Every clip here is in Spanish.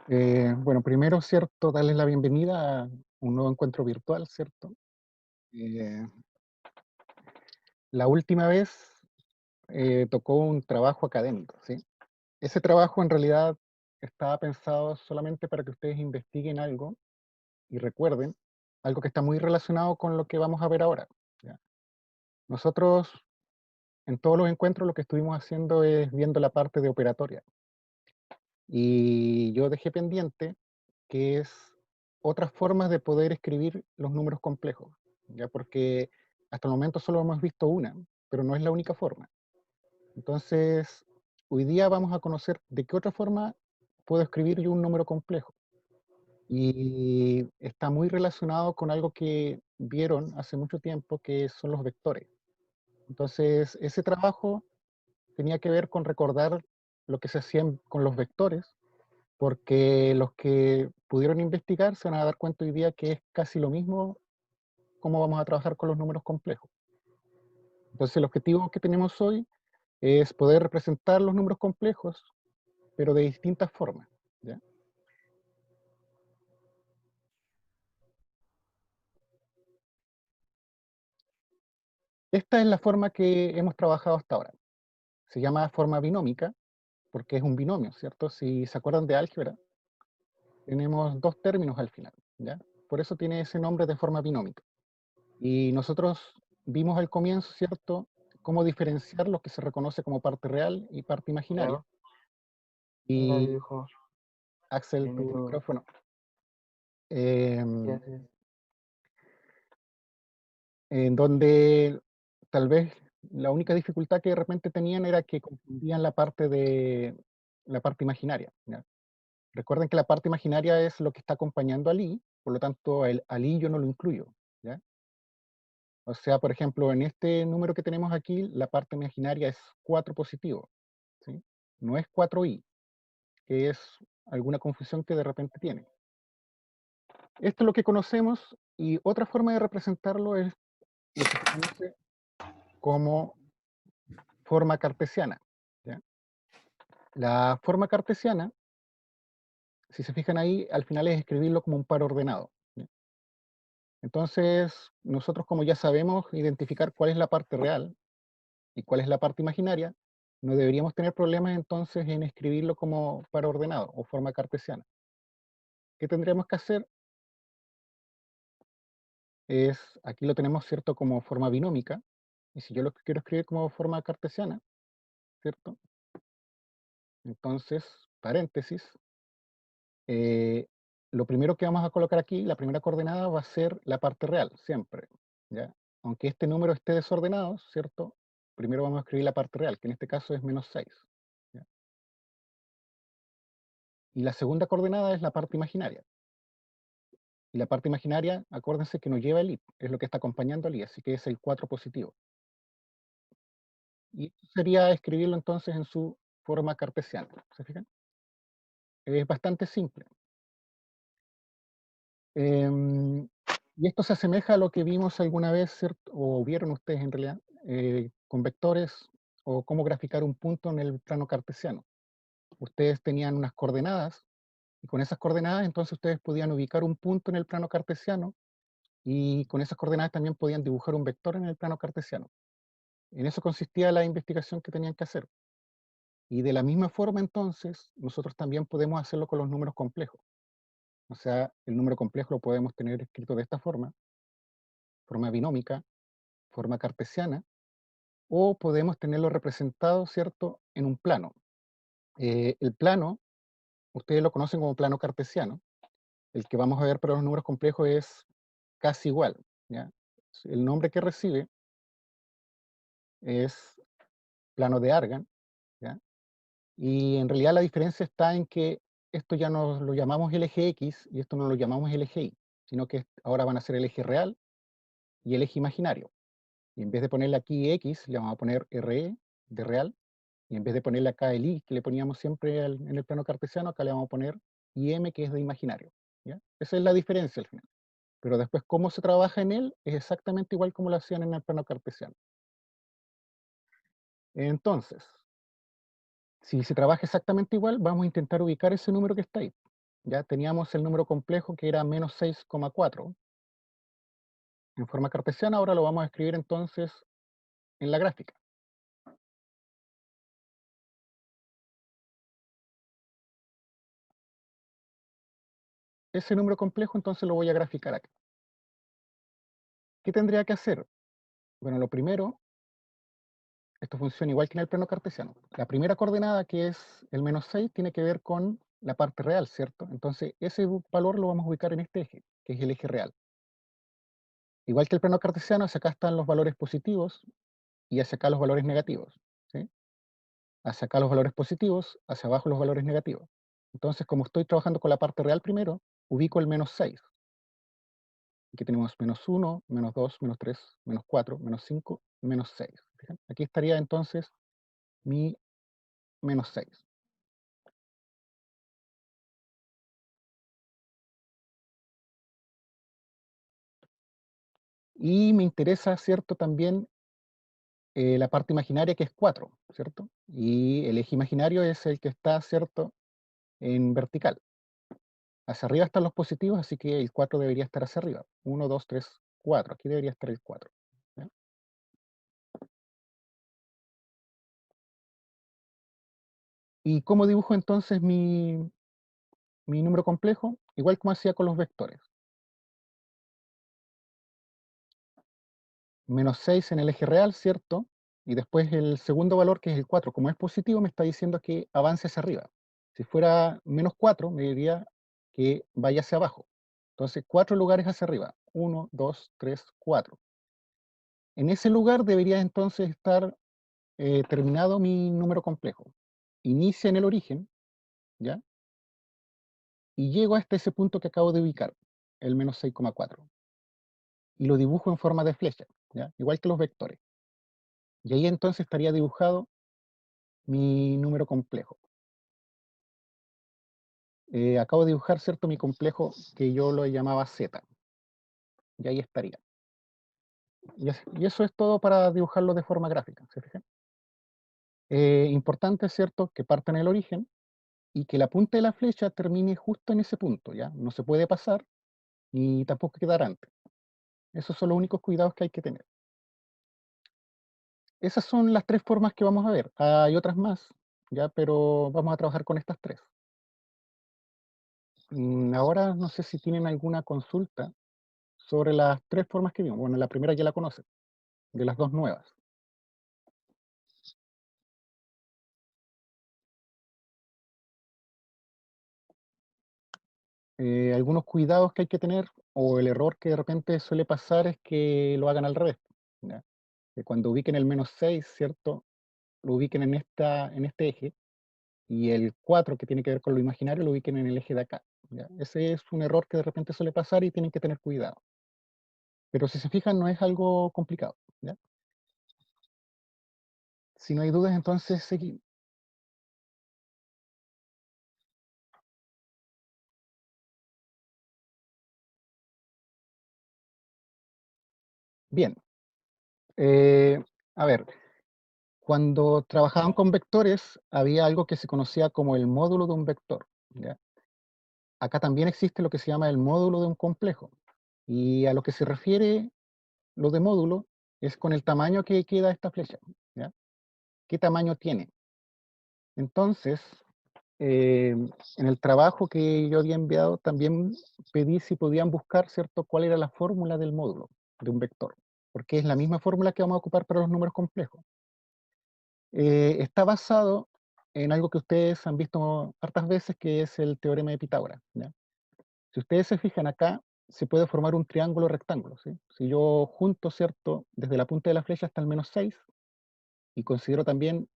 Bueno, primero, ¿cierto? Darles la bienvenida a un nuevo encuentro virtual, ¿cierto? Eh, la última vez tocó un trabajo académico, ¿sí? Ese trabajo en realidad estaba pensado solamente para que ustedes investiguen algo y recuerden algo que está muy relacionado con lo que vamos a ver ahora, ¿ya? Nosotros en todos los encuentros lo que estuvimos haciendo es viendo la parte de operatoria y yo dejé pendiente que es otras formas de poder escribir los números complejos, ¿ya? Porque hasta el momento solo hemos visto una, pero no es la única forma. Entonces, hoy día vamos a conocer de qué otra forma puedo escribir yo un número complejo. Y está muy relacionado con algo que vieron hace mucho tiempo, que son los vectores. Entonces, ese trabajo tenía que ver con recordar lo que se hacían con los vectores, porque los que pudieron investigar se van a dar cuenta hoy día que es casi lo mismo cómo vamos a trabajar con los números complejos. Entonces el objetivo que tenemos hoy es poder representar los números complejos, pero de distintas formas, ¿ya? Esta es la forma que hemos trabajado hasta ahora. Se llama forma binómica porque es un binomio, ¿cierto? Si se acuerdan de álgebra, tenemos dos términos al final, ¿ya? Por eso tiene ese nombre de forma binómica. Y nosotros vimos al comienzo, ¿cierto?, cómo diferenciar lo que se reconoce como parte real y parte imaginaria. Claro, era el Y dibujo Axel, en tu YouTube. micrófono. Y em, así, en donde tal vez la única dificultad que de repente tenían era que confundían la parte imaginaria, ¿ya? Recuerden que la parte imaginaria es lo que está acompañando al i, por lo tanto al i yo no lo incluyo, ¿ya? O sea, por ejemplo, en este número que tenemos aquí, la parte imaginaria es 4 positivo, ¿sí? No es 4i, que es alguna confusión que de repente tiene. Esto es lo que conocemos y otra forma de representarlo es lo que se conoce como forma cartesiana, ¿ya? La forma cartesiana, si se fijan ahí, al final es escribirlo como un par ordenado, ¿ya? Entonces, nosotros como ya sabemos identificar cuál es la parte real y cuál es la parte imaginaria, no deberíamos tener problemas entonces en escribirlo como par ordenado o forma cartesiana. ¿Qué tendríamos que hacer? Es, aquí lo tenemos, ¿cierto?, como forma binómica, y si yo lo quiero escribir como forma cartesiana, ¿cierto? Entonces, paréntesis, eh, lo primero que vamos a colocar aquí, la primera coordenada va a ser la parte real, siempre, ¿ya? Aunque este número esté desordenado, ¿cierto? Primero vamos a escribir la parte real, que en este caso es -6, ¿ya? Y la segunda coordenada es la parte imaginaria. Y la parte imaginaria, acuérdense que no lleva el i, es lo que está acompañando al i, así que es el 4 positivo. Y esto sería escribirlo entonces en su forma cartesiana, ¿se fijan? Es bastante simple. Em, y esto se asemeja a lo que vimos alguna vez, ¿cierto? O vieron ustedes en realidad, con vectores o cómo graficar un punto en el plano cartesiano. Ustedes tenían unas coordenadas y con esas coordenadas entonces ustedes podían ubicar un punto en el plano cartesiano y con esas coordenadas también podían dibujar un vector en el plano cartesiano. En eso consistía la investigación que tenían que hacer. Y de la misma forma entonces nosotros también podemos hacerlo con los números complejos. O sea, el número complejo lo podemos tener escrito de esta forma binómica, forma cartesiana, o podemos tenerlo representado, ¿cierto?, en un plano. El plano, ustedes lo conocen como plano cartesiano, el que vamos a ver para los números complejos es casi igual, ¿ya? El nombre que recibe es plano de Argand, ¿ya? Y en realidad la diferencia está en que esto ya no lo llamamos el eje X y esto no lo llamamos el eje Y, sino que ahora van a ser el eje real y el eje imaginario. Y en vez de ponerle aquí X, le vamos a poner RE de real, y en vez de ponerle acá el Y que le poníamos siempre en el plano cartesiano, acá le vamos a poner IM que es de imaginario, ¿ya? Esa es la diferencia al final. Pero después cómo se trabaja en él es exactamente igual como lo hacían en el plano cartesiano. Entonces, si se trabaja exactamente igual, vamos a intentar ubicar ese número que está ahí. ya teníamos el número complejo que era -6,4 en forma cartesiana, ahora lo vamos a escribir entonces en la gráfica. Ese número complejo entonces lo voy a graficar acá. ¿Qué tendría que hacer? Bueno, lo primero, esto funciona igual que en el plano cartesiano. La primera coordenada, que es el -6, tiene que ver con la parte real, ¿cierto? Entonces, ese valor lo vamos a ubicar en este eje, que es el eje real. Igual que el plano cartesiano, hacia acá están los valores positivos y hacia acá los valores negativos, ¿sí? Hacia acá los valores positivos, hacia abajo los valores negativos. Entonces, como estoy trabajando con la parte real primero, ubico el -6. Aquí tenemos -1, -2, -3, -4, -5, -6. ¿Fijan? Aquí estaría entonces mi -6. Y me interesa, ¿cierto? También la parte imaginaria que es 4, ¿cierto? Y el eje imaginario es el que está, ¿cierto? En vertical. Hacia arriba están los positivos, así que el 4 debería estar hacia arriba. 1, 2, 3, 4. Aquí debería estar el 4. ¿Ya? ¿Y cómo dibujo entonces mi número complejo? Igual como hacía con los vectores. -6 en el eje real, ¿cierto? Y después el segundo valor, que es el 4, como es positivo, me está diciendo que avance hacia arriba. Si fuera -4, me diría que vaya hacia abajo. Entonces, 4 lugares hacia arriba. 1, 2, 3, 4. En ese lugar debería entonces estar terminado mi número complejo. Inicia en el origen, ¿ya? Y llego hasta ese punto que acabo de ubicar, el -6,4. Y lo dibujo en forma de flecha, ¿ya? Igual que los vectores. Y ahí entonces estaría dibujado mi número complejo. Acabo de dibujar, ¿cierto? Mi complejo que yo lo llamaba Z. Y ahí estaría. Y eso es todo para dibujarlo de forma gráfica, ¿se fijan? Importante, ¿cierto? Que parta en el origen y que la punta de la flecha termine justo en ese punto, ¿ya? No se puede pasar ni tampoco quedar antes. Esos son los únicos cuidados que hay que tener. Esas son las tres formas que vamos a ver. Hay otras más, ¿ya? Pero vamos a trabajar con estas tres. Ahora no sé si tienen alguna consulta sobre las tres formas que vimos. Bueno, la primera ya la conocen, de las dos nuevas. Algunos cuidados que hay que tener, o el error que de repente suele pasar es que lo hagan al revés, ¿ya? Que cuando ubiquen el -6, ¿cierto? Lo ubiquen en este eje, y el 4 que tiene que ver con lo imaginario, lo ubiquen en el eje de acá, ¿ya? Ese es un error que de repente suele pasar y tienen que tener cuidado. Pero si se fijan, no es algo complicado, ¿ya? Si no hay dudas, entonces seguimos. Bien, eh, a ver, cuando trabajaban con vectores, había algo que se conocía como el módulo de un vector, ¿ya? Acá también existe lo que se llama el módulo de un complejo. Y a lo que se refiere lo de módulo es con el tamaño que queda esta flecha, ¿ya? ¿Qué tamaño tiene? Entonces, eh, en el trabajo que yo había enviado, también pedí si podían buscar, ¿cierto?, cuál era la fórmula del módulo de un vector, porque es la misma fórmula que vamos a ocupar para los números complejos. Está basado en algo que ustedes han visto hartas veces, que es el teorema de Pitágoras, ¿ya? Si ustedes se fijan acá, se puede formar un triángulo rectángulo, ¿sí? Si yo junto, ¿cierto?, desde la punta de la flecha hasta el -6, y considero también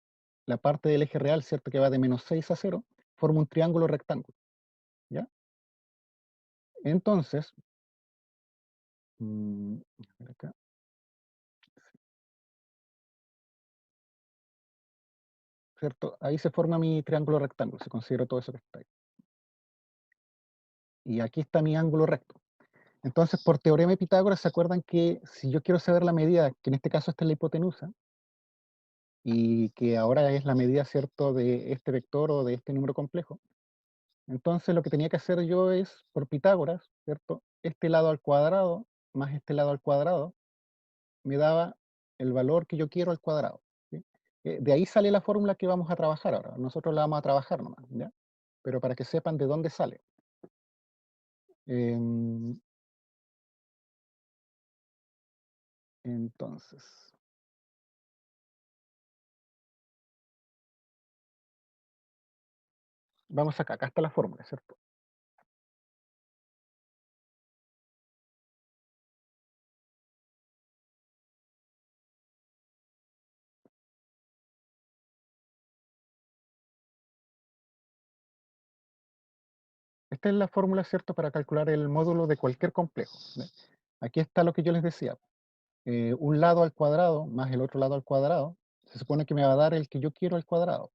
la parte del eje real, ¿cierto?, que va de -6 a 0, forma un triángulo rectángulo, ¿ya? Entonces, a ver acá, ¿cierto? Ahí se forma mi triángulo rectángulo, si considero todo eso que está ahí. Y aquí está mi ángulo recto. Entonces, por teorema de Pitágoras, ¿se acuerdan que si yo quiero saber la medida, que en este caso esta es la hipotenusa, y que ahora es la medida, ¿cierto?, de este vector o de este número complejo, Entonces lo que tenía que hacer yo es, por Pitágoras, ¿cierto? Este lado al cuadrado más este lado al cuadrado me daba el valor que yo quiero al cuadrado, ¿sí? De ahí sale la fórmula que vamos a trabajar ahora. Nosotros la vamos a trabajar nomás, ¿ya? Pero para que sepan de dónde sale. Em, entonces, vamos acá está la fórmula, ¿cierto? Esta es la fórmula, ¿cierto?, para calcular el módulo de cualquier complejo, ¿ya? Aquí está lo que yo les decía. Un lado al cuadrado más el otro lado al cuadrado, se supone que me va a dar el que yo quiero al cuadrado.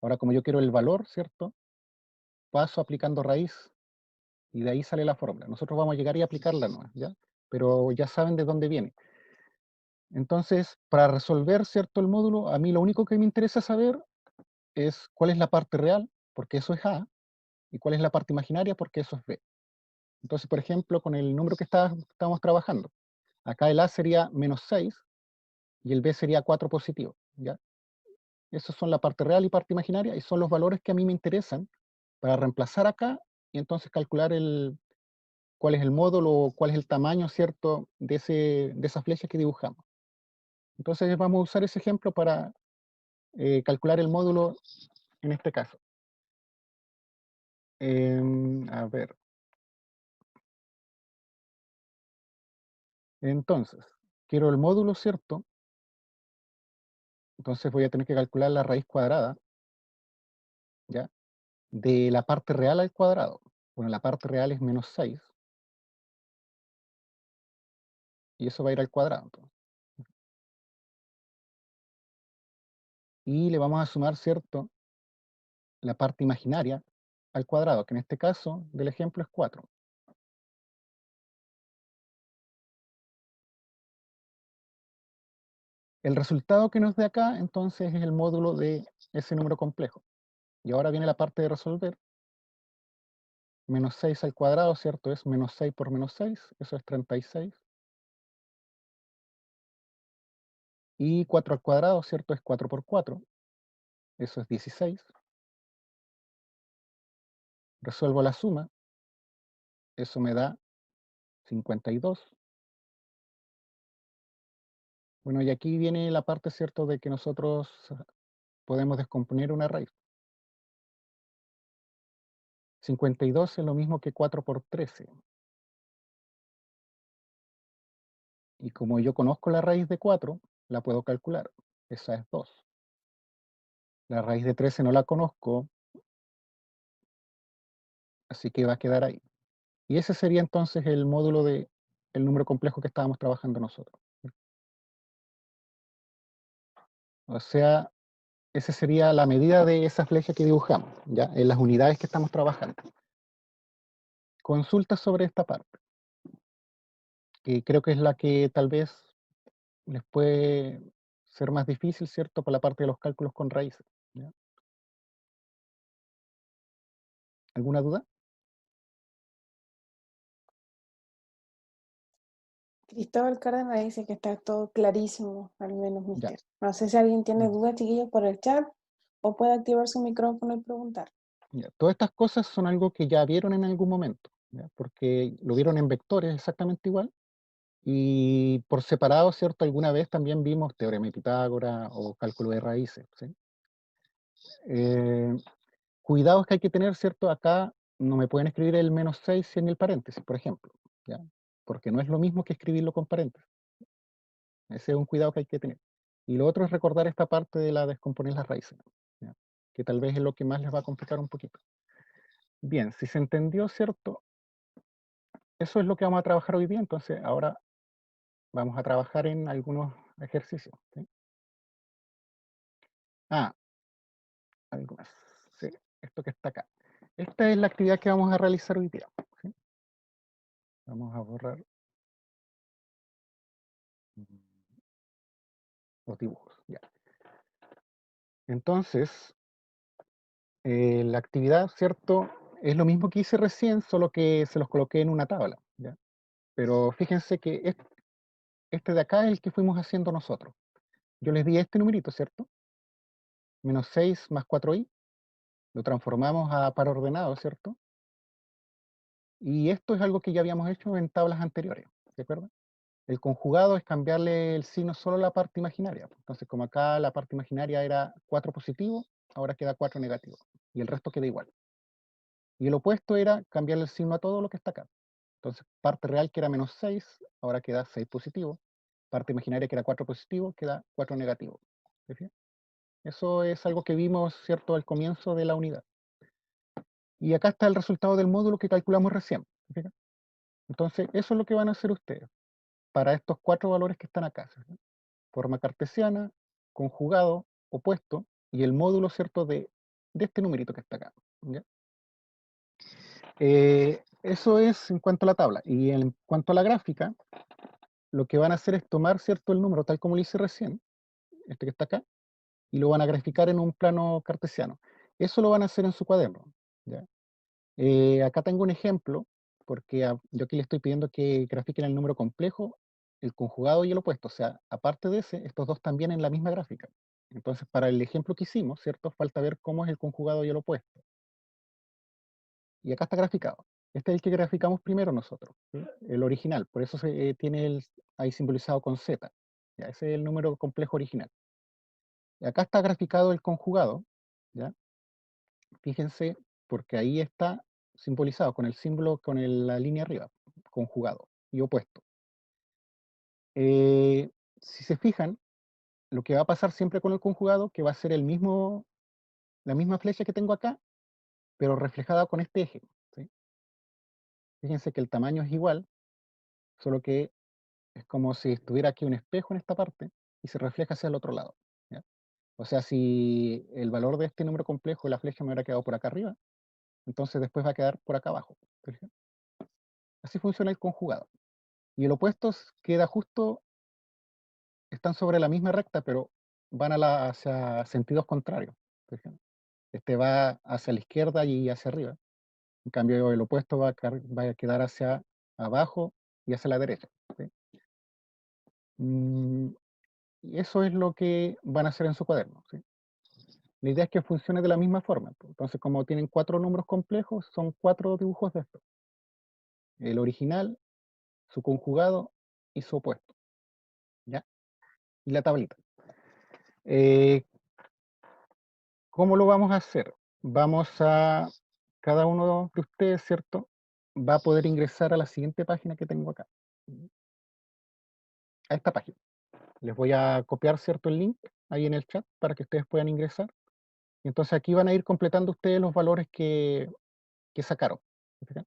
Ahora, como yo quiero el valor, ¿cierto? Paso aplicando raíz y de ahí sale la fórmula. Nosotros vamos a llegar y aplicarla nomás, ¿ya? Pero ya saben de dónde viene. Entonces, para resolver, ¿cierto?, el módulo, a mí lo único que me interesa saber es cuál es la parte real, porque eso es A, y cuál es la parte imaginaria, porque eso es B. Entonces, por ejemplo, con el número que estábamos trabajando, acá el A sería -6 y el B sería 4 positivo, ¿ya? Esos son la parte real y parte imaginaria, y son los valores que a mí me interesan para reemplazar acá y entonces calcular cuál es el módulo, cuál es el tamaño, ¿cierto?, de esa flecha que dibujamos. Entonces vamos a usar ese ejemplo para calcular el módulo en este caso. A ver, entonces, quiero el módulo, ¿cierto? Entonces voy a tener que calcular la raíz cuadrada, ¿ya? De la parte real al cuadrado. Bueno, la parte real es -6 y eso va a ir al cuadrado, entonces. Y le vamos a sumar, ¿cierto?, la parte imaginaria al cuadrado, que en este caso del ejemplo es 4. El resultado que nos dé acá, entonces, es el módulo de ese número complejo. Y ahora viene la parte de resolver. -6 al cuadrado, ¿cierto? Es -6 por -6, eso es 36. Y 4 al cuadrado, ¿cierto? Es 4 por 4, eso es 16. Resuelvo la suma, eso me da 52. Bueno, y aquí viene la parte, ¿cierto?, de que nosotros podemos descomponer una raíz. 52 es lo mismo que 4 por 13. Y como yo conozco la raíz de 4, la puedo calcular. Esa es 2. La raíz de 13 no la conozco, así que va a quedar ahí. Y ese sería entonces el módulo de el número complejo que estábamos trabajando nosotros. O sea, esa sería la medida de esa flecha que dibujamos, ¿ya? En las unidades que estamos trabajando. Consultas sobre esta parte, que creo que es la que tal vez les puede ser más difícil, ¿cierto? Por la parte de los cálculos con raíces, ¿ya? ¿Alguna duda? Cristóbal Cárdenas dice que está todo clarísimo, al menos, Ya. mister. No sé si alguien tiene Mm, dudas, chiquillos, por el chat, o puede activar su micrófono y preguntar. ya. Todas estas cosas son algo que ya vieron en algún momento, ¿ya? Porque lo vieron en vectores exactamente igual. Y por separado, ¿cierto? Alguna vez también vimos teorema de Pitágoras o cálculo de raíces, ¿sí? Eh, Cuidados que hay que tener, ¿cierto? Acá no me pueden escribir el -6 en el paréntesis, por ejemplo, ¿ya? Porque no es lo mismo que escribirlo con paréntesis. Ese es un cuidado que hay que tener. Y lo otro es recordar esta parte de la descomponer las raíces, ¿ya? Que tal vez es lo que más les va a complicar un poquito. Bien, si se entendió, ¿cierto? Eso es lo que vamos a trabajar hoy día, entonces ahora vamos a trabajar en algunos ejercicios, ¿sí? Ah, algo más. Sí, esto que está acá. Esta es la actividad que vamos a realizar hoy día, ¿sí? Vamos a borrar los dibujos, ya. Entonces, La actividad, ¿cierto? Es lo mismo que hice recién, solo que se los coloqué en una tabla, ¿ya? Pero fíjense que este de acá es el que fuimos haciendo nosotros. Yo les di este numerito, ¿cierto? Menos 6 más 4i, lo transformamos a par ordenado, ¿cierto? Y esto es algo que ya habíamos hecho en tablas anteriores, ¿de acuerdo? El conjugado es cambiarle el signo solo a la parte imaginaria. Entonces, como acá la parte imaginaria era 4 positivo, ahora queda 4 negativo. Y el resto queda igual. Y el opuesto era cambiarle el signo a todo lo que está acá. Entonces, parte real que era menos 6, ahora queda 6 positivo. Parte imaginaria que era 4 positivo, queda 4 negativo. ¿Se fijan? Eso es algo que vimos, ¿cierto?, al comienzo de la unidad. Y acá está el resultado del módulo que calculamos recién. ¿Se fijan? Entonces, eso es lo que van a hacer ustedes para estos 4 valores que están acá. ¿Se fijan? Forma cartesiana, conjugado, opuesto, y el módulo, ¿cierto?, de este numerito que está acá. ¿Ya? Eso es en cuanto a la tabla. Y en cuanto a la gráfica, lo que van a hacer es tomar, ¿cierto?, el número tal como lo hice recién, este que está acá, y lo van a graficar en un plano cartesiano. Eso lo van a hacer en su cuaderno. ¿Ya? Acá tengo un ejemplo, porque yo aquí le estoy pidiendo que grafiquen el número complejo, el conjugado y el opuesto. O sea, aparte de ese, estos dos también en la misma gráfica. Entonces, para el ejemplo que hicimos, ¿cierto? Falta ver cómo es el conjugado y el opuesto. Y acá está graficado. Este es el que graficamos primero nosotros, ¿sí? El original. Por eso tiene ahí simbolizado con Z. Ya, ese es el número complejo original. Y acá está graficado el conjugado. ¿Ya? Fíjense, porque ahí está simbolizado con el símbolo, con la línea arriba, conjugado y opuesto. Si se fijan, lo que va a pasar siempre con el conjugado, que va a ser la misma flecha que tengo acá, pero reflejada con este eje. ¿Sí? Fíjense que el tamaño es igual, solo que es como si estuviera aquí un espejo en esta parte y se refleja hacia el otro lado. ¿Ya? O sea, si el valor de este número complejo, la flecha me hubiera quedado por acá arriba, entonces después va a quedar por acá abajo. ¿Se fijan? Así funciona el conjugado. Y el opuesto queda justo, están sobre la misma recta, pero van hacia sentidos contrarios. ¿Se fijan? Este va hacia la izquierda y hacia arriba. En cambio, el opuesto va a quedar hacia abajo y hacia la derecha. ¿Sí? Mm, y eso es lo que van a hacer en su cuaderno. ¿Sí? La idea es que funcione de la misma forma. Entonces, como tienen 4 números complejos, son 4 dibujos de esto. El original, su conjugado y su opuesto. ¿Ya? Y la tablita. Eh, ¿Cómo lo vamos a hacer? Cada uno de ustedes, ¿cierto? Va a poder ingresar a la siguiente página que tengo acá. A esta página. Les voy a copiar, ¿cierto?, el link ahí en el chat para que ustedes puedan ingresar. Y entonces aquí van a ir completando ustedes los valores que sacaron. ¿Se fijan?